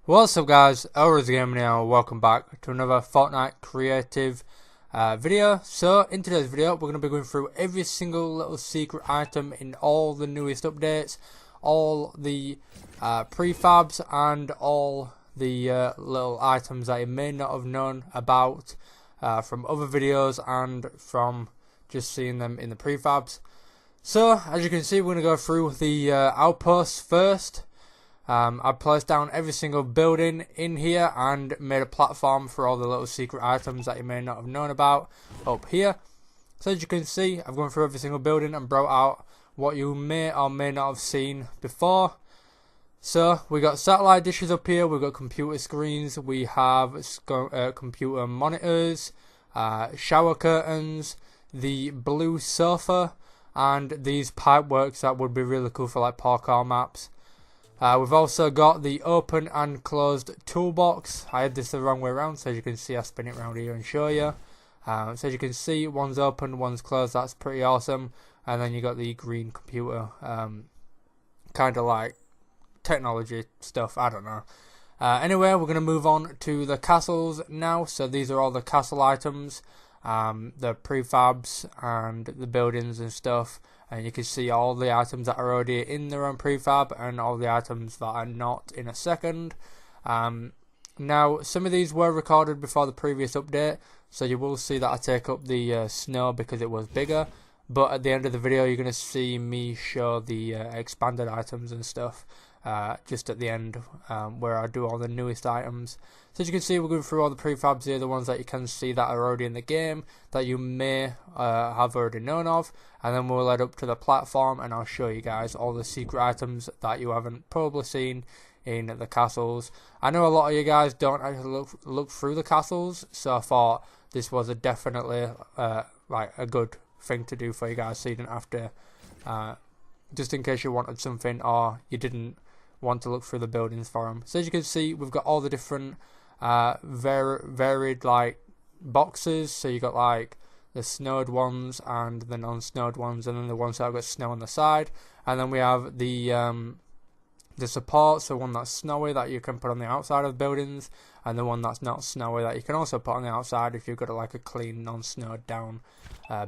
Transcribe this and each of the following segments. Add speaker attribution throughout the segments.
Speaker 1: What's up guys, HELLRAISERGaming here and welcome back to another Fortnite creative video. So in today's video we're going to be going through every single little secret item in all the newest updates, all the prefabs and all the little items that you may not have known about from other videos and from just seeing them in the prefabs. So as you can see, we're going to go through the outposts first. I've placed down every single building in here and made a platform for all the little secret items that you may not have known about up here. So as you can see, I've gone through every single building and brought out what you may or may not have seen before. So we got satellite dishes up here, we've got computer screens, we have computer monitors, shower curtains, the blue sofa, and these pipeworks that would be really cool for like parkour maps. We've also got the open and closed toolbox. I had this the wrong way around, so as you can see I spin it around here and show you. So as you can see, one's open, one's closed. That's pretty awesome. And then you got the green computer, kind of like technology stuff, I don't know. Anyway, we're going to move on to the castles now. So these are all the castle items, the prefabs and the buildings and stuff. And you can see all the items that are already in their own prefab and all the items that are not in a second. Now, some of these were recorded before the previous update, so you will see that I take up the snow because it was bigger. But at the end of the video, you're going to see me show the expanded items and stuff just at the end where I do all the newest items. So as you can see, we're going through all the prefabs here, the ones that you can see that are already in the game that you may have already known of, and then we'll head up to the platform and I'll show you guys all the secret items that you haven't probably seen in the castles. I know a lot of you guys don't actually look through the castles, so I thought this was definitely like a good thing to do for you guys, so you didn't have to just in case you wanted something or you didn't want to look through the buildings for them. So as you can see, we've got all the different varied like boxes. So you got like the snowed ones and the non-snowed ones, and then the ones that have got snow on the side. And then we have the support, so one that's snowy that you can put on the outside of buildings, and the one that's not snowy that you can also put on the outside if you've got like a clean non-snowed down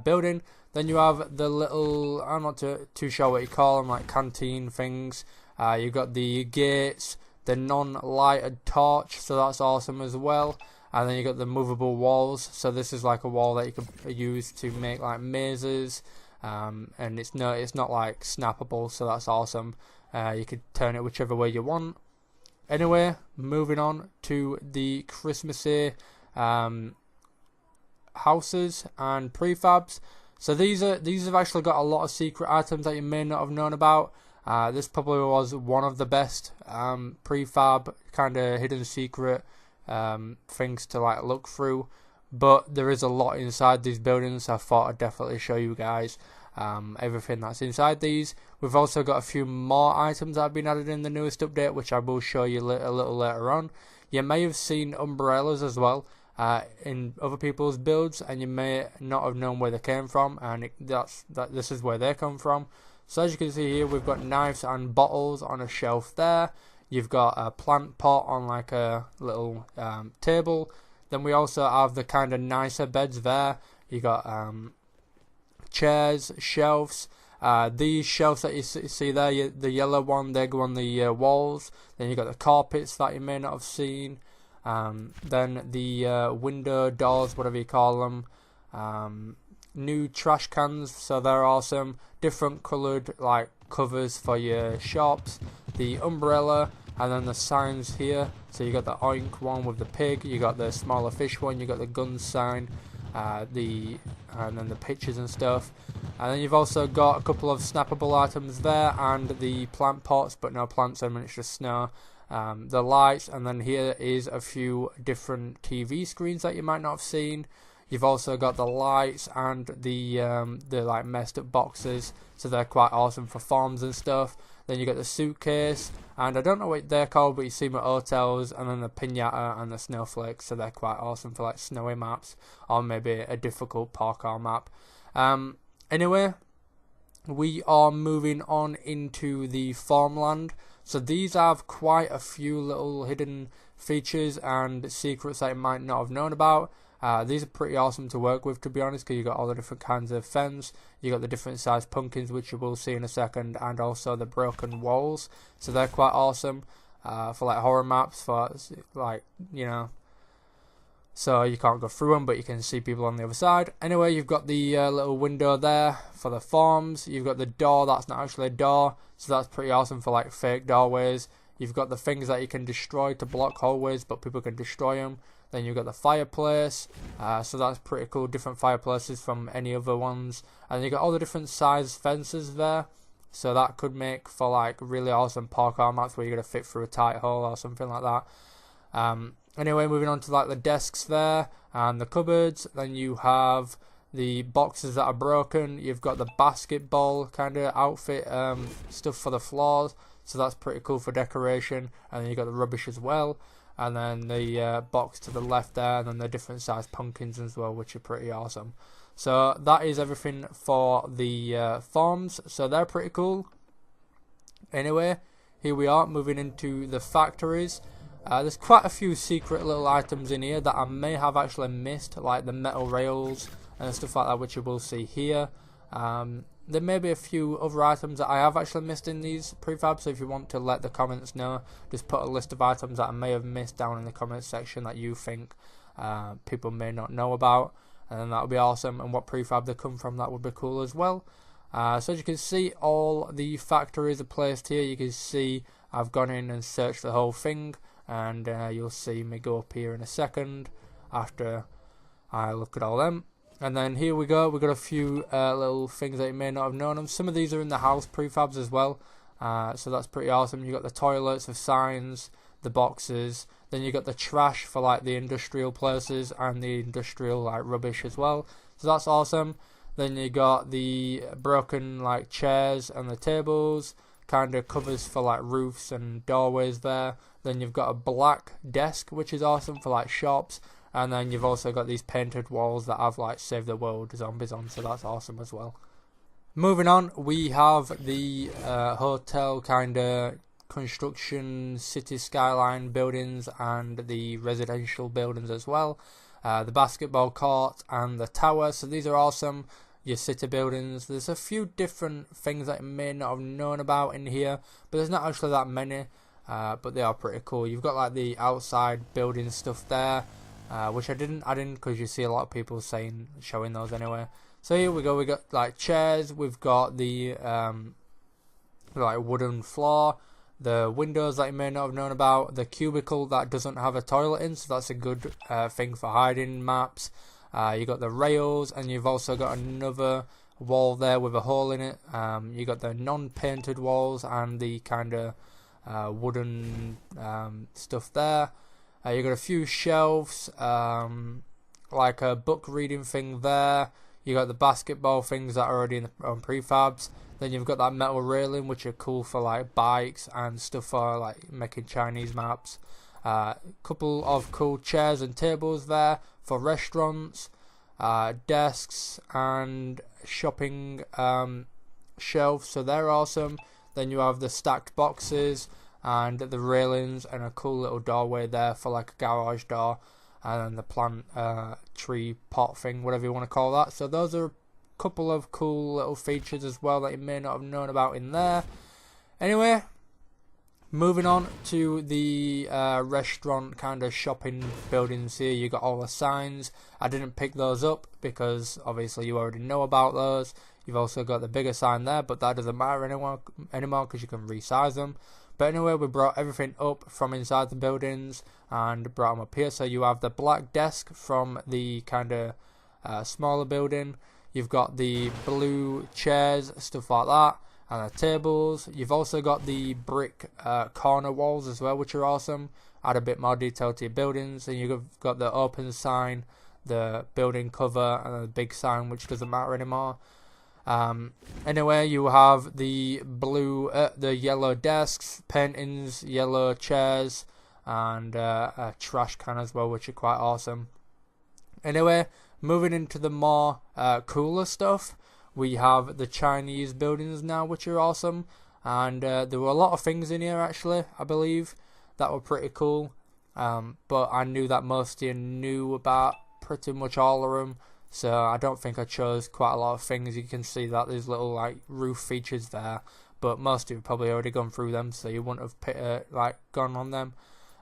Speaker 1: building. Then you have the little, I'm not too sure what you call them, like canteen things. You've got the gates, the non-lighted torch, so that's awesome as well. And then you got the movable walls, so this is like a wall that you can use to make like mazes, and it's not like snappable, so that's awesome. You could turn it whichever way you want. Anyway, moving on to the Christmassy houses and prefabs. So these have actually got a lot of secret items that you may not have known about. This probably was one of the best prefab kind of hidden secret things to like look through, but there is a lot inside these buildings, so I thought I'd definitely show you guys everything that's inside these. We've also got a few more items that have been added in the newest update, which I will show you a little later on. You may have seen umbrellas as well in other people's builds, and you may not have known where they came from, and this is where they come from. So as you can see here, we've got knives and bottles on a shelf there. You've got a plant pot on like a little table. Then we also have the kind of nicer beds there. You got chairs, shelves. These shelves that you see there, the yellow one, they go on the walls. Then you got the carpets that you may not have seen. Then the window doors, whatever you call them. New trash cans, so they're awesome. Different coloured like covers for your shops. The umbrella, and then the signs here. So you got the oink one with the pig. You got the smaller fish one. You got the gun sign. And then the pictures and stuff. And then you've also got a couple of snappable items there, and the plant pots, but no plants in them, it's just snow. The lights, and then here is a few different TV screens that you might not have seen. You've also got the lights and the like messed up boxes, so they're quite awesome for farms and stuff. Then you got the suitcase, and I don't know what they're called, but you see them at hotels, and then the pinata and the snowflakes, so they're quite awesome for like snowy maps or maybe a difficult parkour map. Anyway, we are moving on into the farmland. So these have quite a few little hidden features and secrets that you might not have known about. These are pretty awesome to work with, to be honest, because you got all the different kinds of fence, you got the different sized pumpkins, which you will see in a second, and also the broken walls. So they're quite awesome for like horror maps, for like, you know, so you can't go through them, but you can see people on the other side. Anyway, you've got the little window there for the forms. You've got the door that's not actually a door, so that's pretty awesome for like fake doorways. You've got the things that you can destroy to block hallways, but people can destroy them. Then you've got the fireplace, so that's pretty cool, different fireplaces from any other ones. And you've got all the different size fences there, so that could make for like really awesome parkour maps where you're going to fit through a tight hole or something like that. Anyway, moving on to like the desks there and the cupboards. Then you have the boxes that are broken. You've got the basketball kind of outfit stuff for the floors, so that's pretty cool for decoration. And then you've got the rubbish as well. And then the box to the left there, and then the different sized pumpkins as well, which are pretty awesome. So that is everything for the forms, so they're pretty cool. Anyway, here we are moving into the factories. There's quite a few secret little items in here that I may have actually missed, like the metal rails and stuff like that, which you will see here. There may be a few other items that I have actually missed in these prefabs, so if you want to let the comments know, just put a list of items that I may have missed down in the comments section that you think people may not know about, and then that would be awesome. And what prefab they come from, that would be cool as well. So as you can see, all the factories are placed here. You can see I've gone in and searched the whole thing, and you'll see me go up here in a second after I look at all them. And then here we go, we've got a few little things that you may not have known of. Some of these are in the house prefabs as well, so that's pretty awesome. You've got the toilets, the signs, the boxes, then you've got the trash for like the industrial places and the industrial like rubbish as well, so that's awesome. Then you got the broken like chairs and the tables, kind of covers for like roofs and doorways there. Then you've got a black desk, which is awesome for like shops. And then you've also got these painted walls that have like Save the World zombies on, so that's awesome as well. Moving on, we have the hotel kind of construction, city skyline buildings and the residential buildings as well. The basketball court and the tower, so these are awesome. Your city buildings, there's a few different things that you may not have known about in here, but there's not actually that many, but they are pretty cool. You've got like the outside building stuff there, which I didn't add in because you see a lot of people showing those anyway. So here we go, we got like chairs, we've got the like wooden floor, the windows that you may not have known about, the cubicle that doesn't have a toilet in, so that's a good thing for hiding maps. You got the rails, and you've also got another wall there with a hole in it. You got the non-painted walls and the kind of wooden stuff there. You got a few shelves, like a book reading thing there. You got the basketball things that are already on prefabs. Then you've got that metal railing, which are cool for like bikes and stuff for like making Chinese maps. Couple of cool chairs and tables there for restaurants, desks and shopping shelves, so they're awesome. Then you have the stacked boxes and the railings and a cool little doorway there for like a garage door, and then the plant tree pot thing, whatever you want to call that. So those are a couple of cool little features as well that you may not have known about in there. Anyway, moving on to the restaurant kind of shopping buildings here, you got all the signs. I didn't pick those up because obviously you already know about those. You've also got the bigger sign there, but that doesn't matter anymore because you can resize them. But anyway, we brought everything up from inside the buildings and brought them up here. So you have the black desk from the kind of smaller building. You've got the blue chairs, stuff like that, and the tables. You've also got the brick corner walls as well, which are awesome. Add a bit more detail to your buildings. And you've got the open sign, the building cover, and the big sign, which doesn't matter anymore. Anyway, you have the the yellow desks, paintings, yellow chairs, and a trash can as well, which are quite awesome. Anyway, moving into the more cooler stuff, we have the Chinese buildings now, which are awesome. and there were a lot of things in here actually, I believe, that were pretty cool. But I knew that most of you knew about pretty much all of them, so I don't think I chose quite a lot of things. You can see that there's little like roof features there, but most of you probably already gone through them, so you wouldn't have like gone on them.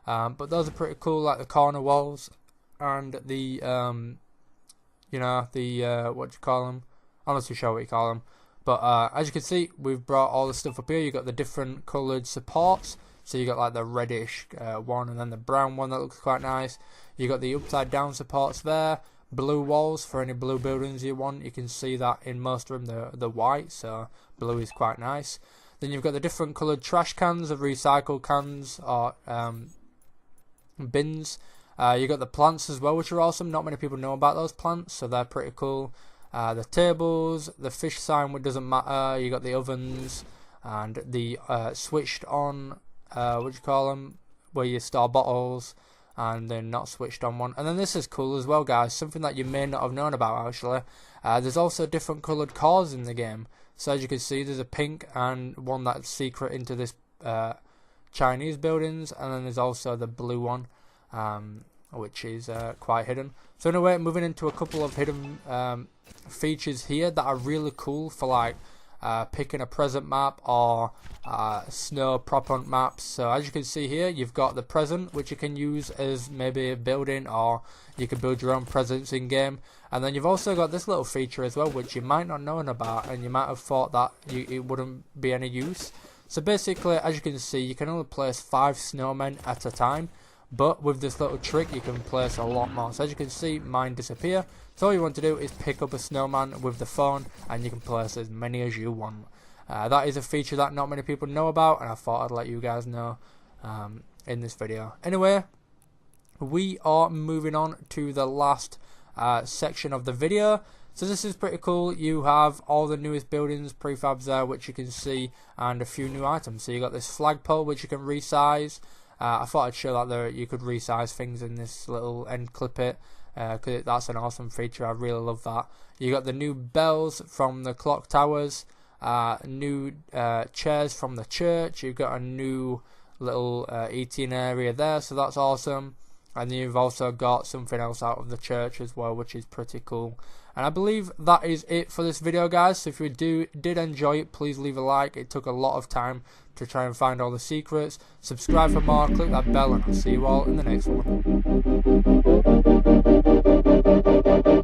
Speaker 1: But those are pretty cool, like the corner walls and the you know, the what do you call them? I'm not too sure what you call them. But as you can see, we've brought all the stuff up here. You've got the different coloured supports. So you got like the reddish one, and then the brown one that looks quite nice. You got the upside down supports there. Blue walls for any blue buildings you want. You can see that in most of them the white, so blue is quite nice. Then you've got the different coloured trash cans, of recycled cans or bins. You got the plants as well, which are awesome. Not many people know about those plants, so they're pretty cool. The tables, the fish sign, which doesn't matter. You got the ovens and the switched on. What do you call them, where you store bottles, and they're not switched on one. And then this is cool as well, guys, something that you may not have known about actually. There's also different coloured cores in the game. So as you can see, there's a pink and one that's secret into this Chinese buildings, and then there's also the blue one, which is quite hidden. So anyway, moving into a couple of hidden features here that are really cool for like picking a present map or snow prop hunt maps. So as you can see here, you've got the present, which you can use as maybe a building, or you can build your own presents in game. And then you've also got this little feature as well, which you might not know about, and you might have thought that it wouldn't be any use. So basically, as you can see, you can only place 5 snowmen at a time, but with this little trick you can place a lot more. So as you can see, mine disappear. So all you want to do is pick up a snowman with the phone, and you can place as many as you want. That is a feature that not many people know about, and I thought I'd let you guys know in this video. Anyway, we are moving on to the last section of the video. So this is pretty cool. You have all the newest buildings, prefabs there, which you can see, and a few new items. So you got this flagpole, which you can resize. I thought I'd show that there you could resize things in this little end clip it, because that's an awesome feature. I really love that. You got the new bells from the clock towers, new chairs from the church. You've got a new little eating area there, so that's awesome. And then you've also got something else out of the church as well, which is pretty cool. And I believe that is it for this video, guys. So if you did enjoy it, please leave a like. It took a lot of time to try and find all the secrets. Subscribe for more, click that bell, and I'll see you all in the next one.